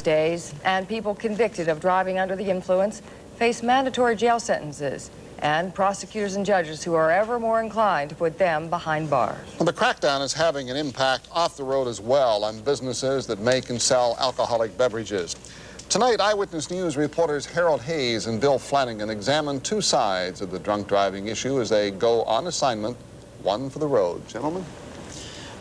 days, and people convicted of driving under the influence face mandatory jail sentences, and prosecutors and judges who are ever more inclined to put them behind bars. Well, the crackdown is having an impact off the road as well on businesses that make and sell alcoholic beverages. Tonight, Eyewitness News reporters Harold Hayes and Bill Flanagan examine two sides of the drunk driving issue as they go on assignment, one for the road. Gentlemen?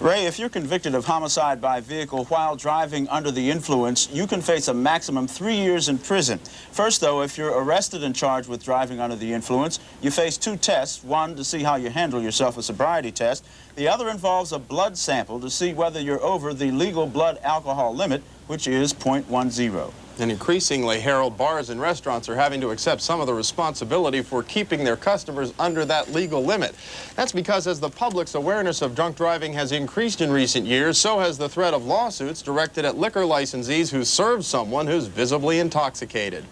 Ray, if you're convicted of homicide by vehicle while driving under the influence, you can face a maximum 3 years in prison. First, though, if you're arrested and charged with driving under the influence, you face two tests, one to see how you handle yourself, a sobriety test. The other involves a blood sample to see whether you're over the legal blood alcohol limit, which is 0.10. And increasingly, Harold, bars and restaurants are having to accept some of the responsibility for keeping their customers under that legal limit. That's because as the public's awareness of drunk driving has increased in recent years, so has the threat of lawsuits directed at liquor licensees who serve someone who's visibly intoxicated.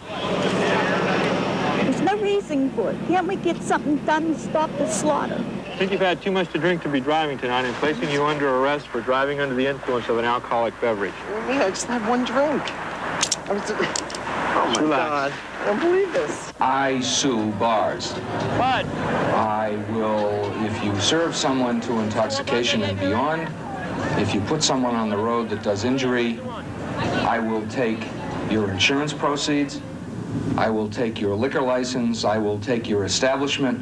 There's no reason for it. Can't we get something done to stop the slaughter? I think you've had too much to drink to be driving tonight and placing you under arrest for driving under the influence of an alcoholic beverage. I just had one drink. Oh my God, I don't believe this. I sue bars. But I will, if you serve someone to intoxication and beyond, if you put someone on the road that does injury, I will take your insurance proceeds, I will take your liquor license, I will take your establishment,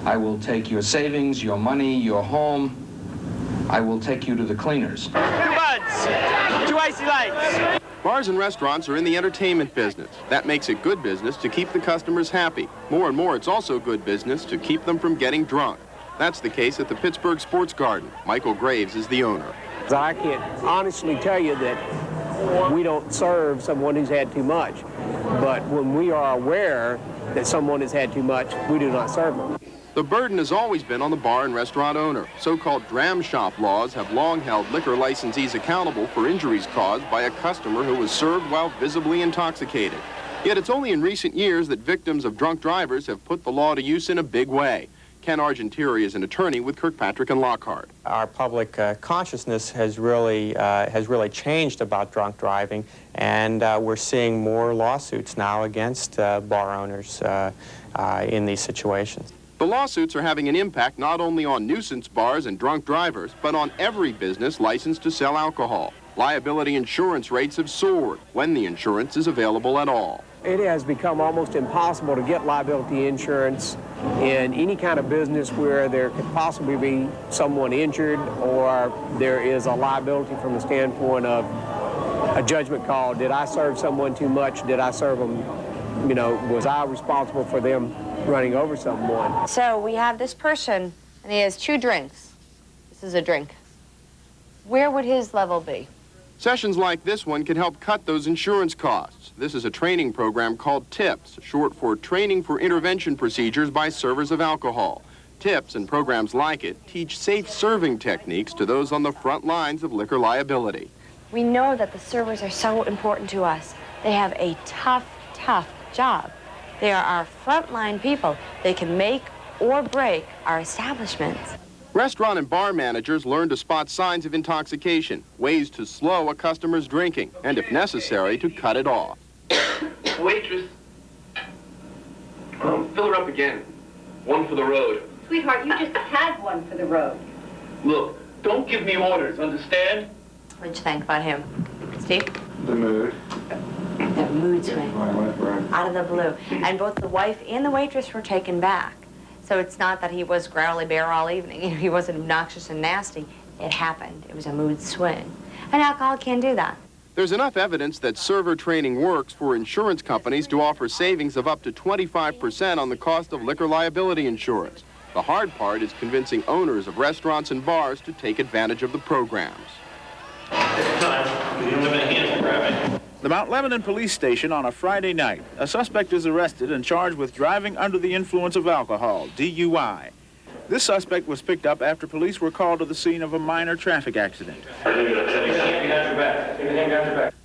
I will take your savings, your money, your home, I will take you to the cleaners. 2 buds, 2 icy lights. Bars and restaurants are in the entertainment business. That makes it good business to keep the customers happy. More and more, it's also good business to keep them from getting drunk. That's the case at the Pittsburgh Sports Garden. Michael Graves is the owner. I can't honestly tell you that we don't serve someone who's had too much, but when we are aware that someone has had too much, we do not serve them. The burden has always been on the bar and restaurant owner. So-called dram shop laws have long held liquor licensees accountable for injuries caused by a customer who was served while visibly intoxicated. Yet it's only in recent years that victims of drunk drivers have put the law to use in a big way. Ken Argentieri is an attorney with Kirkpatrick and Lockhart. Our public consciousness has really changed about drunk driving, and we're seeing more lawsuits now against bar owners in these situations. The lawsuits are having an impact not only on nuisance bars and drunk drivers, but on every business licensed to sell alcohol. Liability insurance rates have soared when the insurance is available at all. It has become almost impossible to get liability insurance in any kind of business where there could possibly be someone injured or there is a liability from the standpoint of a judgment call. Did I serve someone too much? Did I serve them, was I responsible for them running over someone? So we have this person, and he has 2 drinks. This is a drink. Where would his level be? Sessions like this one can help cut those insurance costs. This is a training program called TIPS, short for Training for Intervention Procedures by Servers of Alcohol. TIPS and programs like it teach safe serving techniques to those on the front lines of liquor liability. We know that the servers are so important to us. They have a tough, tough job. They are our frontline people. They can make or break our establishments. Restaurant and bar managers learn to spot signs of intoxication, ways to slow a customer's drinking, and if necessary, to cut it off. Waitress, fill her up again. 1 for the road. Sweetheart, you just had 1 for the road. Look, don't give me orders, understand? What'd you think about him? Steve? The mood. The mood swing. Out of the blue. And both the wife and the waitress were taken back. So it's not that he was growly bear all evening. He wasn't obnoxious and nasty. It happened. It was a mood swing. And alcohol can do that. There's enough evidence that server training works for insurance companies to offer savings of up to 25% on the cost of liquor liability insurance. The hard part is convincing owners of restaurants and bars to take advantage of the programs. The Mount Lebanon police station on a Friday night. A suspect is arrested and charged with driving under the influence of alcohol, DUI. This suspect was picked up after police were called to the scene of a minor traffic accident.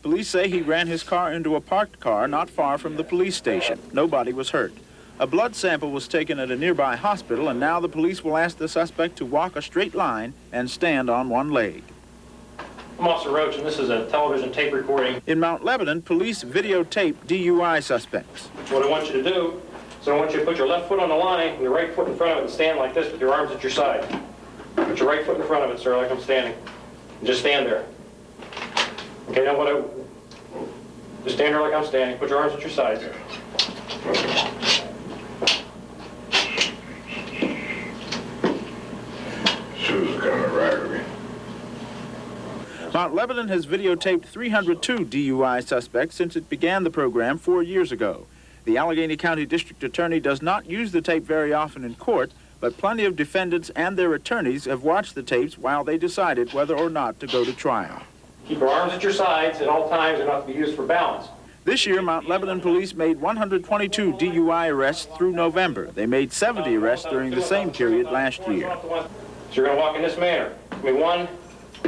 Police say he ran his car into a parked car not far from the police station. Nobody was hurt. A blood sample was taken at a nearby hospital, and now the police will ask the suspect to walk a straight line and stand on 1 leg. I'm Officer Roach, and this is a television tape recording. In Mount Lebanon, police videotape DUI suspects. What I want you to do is I want you to put your left foot on the line and your right foot in front of it and stand like this with your arms at your side. Put your right foot in front of it, sir, like I'm standing. And just stand there. Okay, now just stand there like I'm standing. Put your arms at your sides. Shoes are kind of raggedy. Mount Lebanon has videotaped 302 DUI suspects since it began the program 4 years ago. The Allegheny County District Attorney does not use the tape very often in court, but plenty of defendants and their attorneys have watched the tapes while they decided whether or not to go to trial. Keep your arms at your sides at all times. They're not to be used for balance. This year, Mount Lebanon police made 122 DUI arrests through November. They made 70 arrests during the same period last year. So you're going to walk in this manner. 1,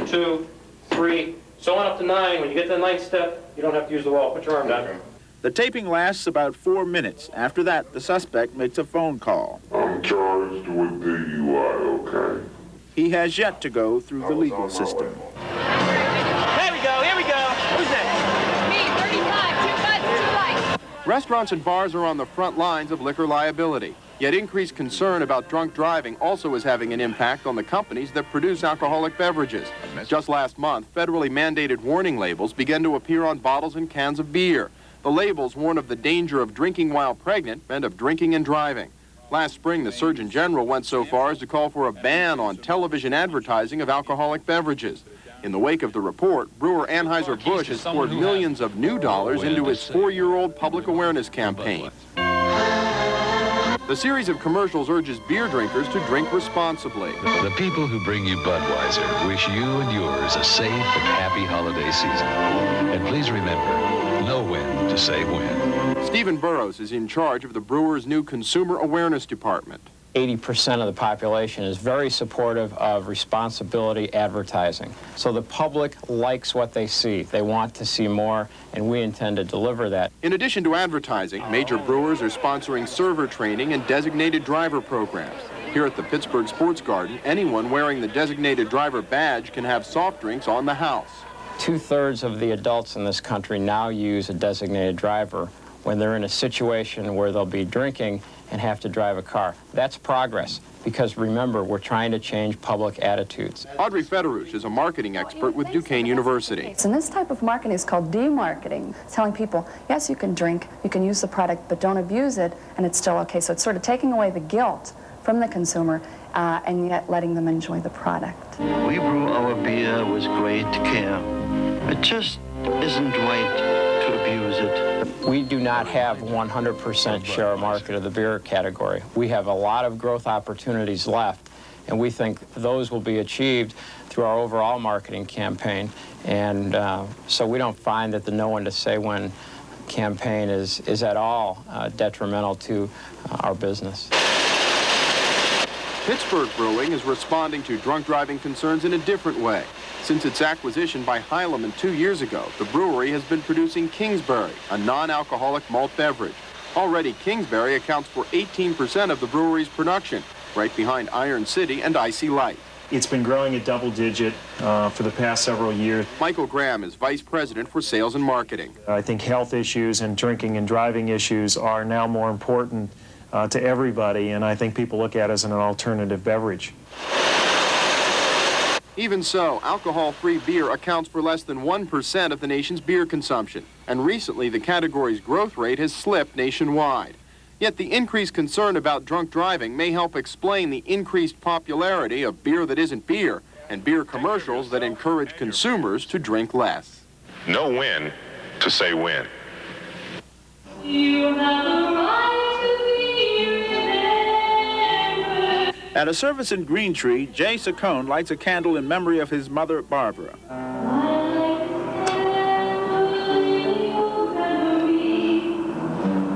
2, 3, so on up to 9. When you get to the 9th step, you don't have to use the wall. Put your arm down. The taping lasts about 4 minutes. After that, the suspect makes a phone call. I'm charged with DUI, okay? He has yet to go through the legal system. Here we go, here we go. Who's that? Me, 35, 2 buttons, 2 lights. Restaurants and bars are on the front lines of liquor liability. Yet increased concern about drunk driving also is having an impact on the companies that produce alcoholic beverages. Just last month, federally mandated warning labels began to appear on bottles and cans of beer. The labels warn of the danger of drinking while pregnant and of drinking and driving. Last spring, the Surgeon General went so far as to call for a ban on television advertising of alcoholic beverages. In the wake of the report, brewer Anheuser Busch has poured millions of new dollars into its 4-year-old public awareness campaign. The series of commercials urges beer drinkers to drink responsibly. The people who bring you Budweiser wish you and yours a safe and happy holiday season. And please remember, know when to say when. Stephen Burrows is in charge of the brewer's new Consumer Awareness Department. 80% of the population is very supportive of responsibility advertising. So the public likes what they see. They want to see more, and we intend to deliver that. In addition to advertising, major brewers are sponsoring server training and designated driver programs. Here at the Pittsburgh Sports Garden, anyone wearing the designated driver badge can have soft drinks on the house. 2/3 of the adults in this country now use a designated driver when they're in a situation where they'll be drinking and have to drive a car. That's progress, because remember, we're trying to change public attitudes. Audrey Federush is a marketing expert with Duquesne University. And this type of marketing is called demarketing. It's telling people, yes, you can drink, you can use the product, but don't abuse it, and it's still okay. So it's sort of taking away the guilt from the consumer and yet letting them enjoy the product. We brew our beer with great care. It just isn't right to abuse it. We do not have 100% share of market of the beer category. We have a lot of growth opportunities left, and we think those will be achieved through our overall marketing campaign. And so we don't find that the Know When to Say When campaign is at all detrimental to our business. Pittsburgh Brewing is responding to drunk driving concerns in a different way. Since its acquisition by Hylaman 2 years ago, the brewery has been producing Kingsbury, a non-alcoholic malt beverage. Already, Kingsbury accounts for 18% of the brewery's production, right behind Iron City and Icy Light. It's been growing at double digit for the past several years. Michael Graham is vice president for sales and marketing. I think health issues and drinking and driving issues are now more important to everybody, and I think people look at it as an alternative beverage. Even so, alcohol-free beer accounts for less than 1% of the nation's beer consumption, and recently the category's growth rate has slipped nationwide. Yet the increased concern about drunk driving may help explain the increased popularity of beer that isn't beer and beer commercials that encourage consumers to drink less. Know when to say when. You have a right to be remembered. At a service in Green Tree, Jay Saccone lights a candle in memory of his mother, Barbara.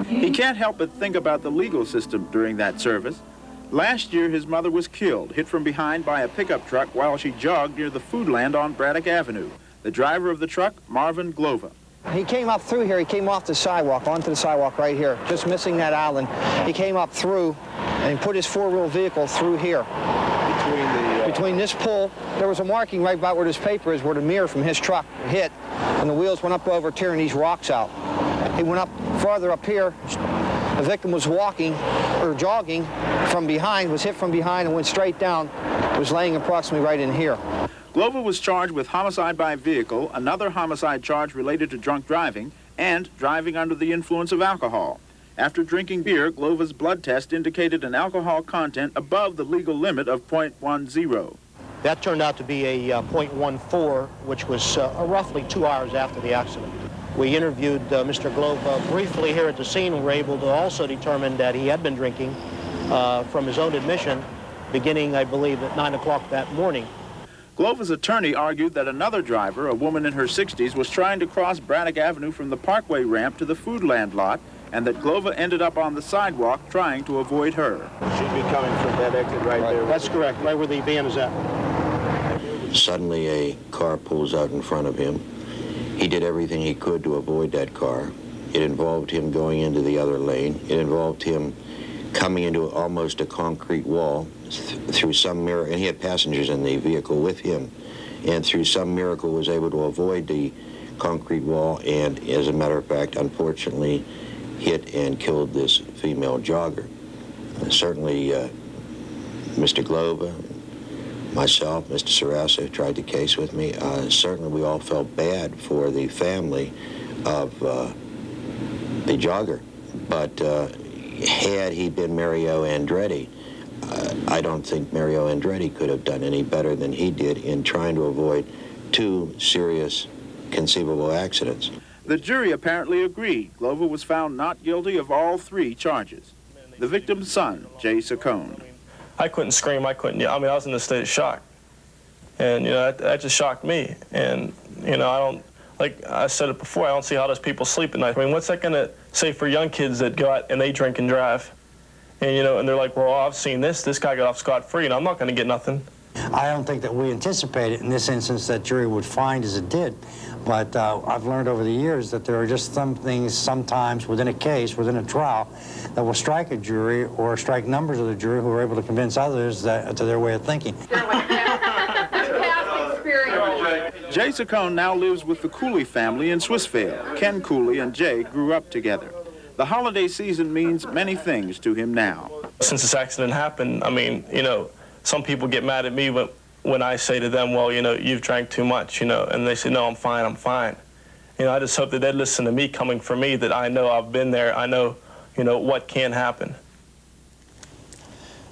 He can't help but think about the legal system during that service. Last year, his mother was killed, hit from behind by a pickup truck while she jogged near the Foodland on Braddock Avenue. The driver of the truck, Marvin Glova. He came up through here. He came off the sidewalk, onto the sidewalk right here, just missing that island. He came up through and put his four-wheel vehicle through here. between this pole, there was a marking right about where this paper is, where the mirror from his truck hit, and the wheels went up over, tearing these rocks out. He went up farther up here. The victim was walking or jogging from behind, was hit from behind and went straight down, was laying approximately right in here. Glover was charged with homicide by vehicle, another homicide charge related to drunk driving, and driving under the influence of alcohol. After drinking beer, Glover's blood test indicated an alcohol content above the legal limit of .10. That turned out to be a .14, which was roughly 2 hours after the accident. We interviewed Mr. Glover briefly here at the scene and were able to also determine that he had been drinking from his own admission, beginning, I believe, at 9 o'clock that morning. Glover's attorney argued that another driver, a woman in her 60s, was trying to cross Braddock Avenue from the Parkway ramp to the Foodland lot, and that Glover ended up on the sidewalk trying to avoid her. She'd be coming from that exit right there. That's correct, right where the van is at. Suddenly a car pulls out in front of him. He did everything he could to avoid that car. It involved him going into the other lane. It involved him coming into almost a concrete wall through some miracle, and he had passengers in the vehicle with him, and through some miracle was able to avoid the concrete wall, and as a matter of fact, unfortunately, hit and killed this female jogger. Certainly, Mr. Glover, myself, Mr. Sarasa tried the case with me. Certainly, we all felt bad for the family of the jogger, but had he been Mario Andretti, I don't think Mario Andretti could have done any better than he did in trying to avoid two serious conceivable accidents. The jury apparently agreed. Glover was found not guilty of all three charges. The victim's son, Jay Saccone. I couldn't scream, I couldn't yell. I mean, I was in a state of shock. And, you know, that just shocked me. And, you know, I don't, like I said it before, I don't see how those people sleep at night. I mean, what's that going to say for young kids that go out and they drink and drive? And, you know, and they're like, well, I've seen this guy got off scot-free, and I'm not going to get nothing. I don't think that we anticipated in this instance that jury would find as it did. But I've learned over the years that there are just some things sometimes within a case, within a trial, that will strike a jury or strike members of the jury who are able to convince others that, to their way of thinking. Jay Saccone now lives with the Cooley family in Swissvale. Ken Cooley and Jay grew up together. The holiday season means many things to him now. Since this accident happened, I mean, you know, some people get mad at me when I say to them, well, you know, you've drank too much, you know, and they say, no, I'm fine, I'm fine. You know, I just hope that they'd listen to me coming from me, that I know I've been there, I know, you know, what can happen.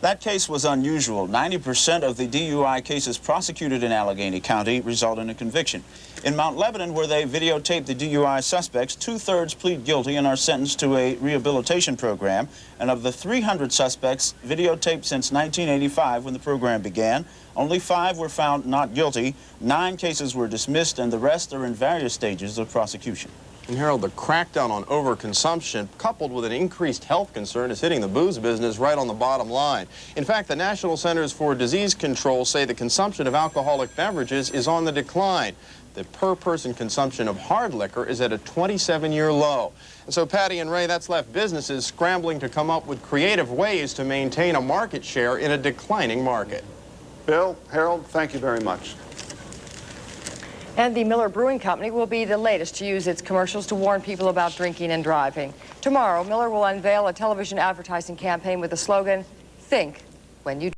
That case was unusual. 90% of the DUI cases prosecuted in Allegheny County result in a conviction. In Mount Lebanon, where they videotaped the DUI suspects, 2/3 plead guilty and are sentenced to a rehabilitation program. And of the 300 suspects videotaped since 1985, when the program began, only 5 were found not guilty. 9 cases were dismissed, and the rest are in various stages of prosecution. And Harold, the crackdown on overconsumption, coupled with an increased health concern, is hitting the booze business right on the bottom line. In fact, the National Centers for Disease Control say the consumption of alcoholic beverages is on the decline. The per-person consumption of hard liquor is at a 27-year low. And so, Patty and Ray, that's left businesses scrambling to come up with creative ways to maintain a market share in a declining market. Bill, Harold, thank you very much. And the Miller Brewing Company will be the latest to use its commercials to warn people about drinking and driving. Tomorrow, Miller will unveil a television advertising campaign with the slogan, "Think when you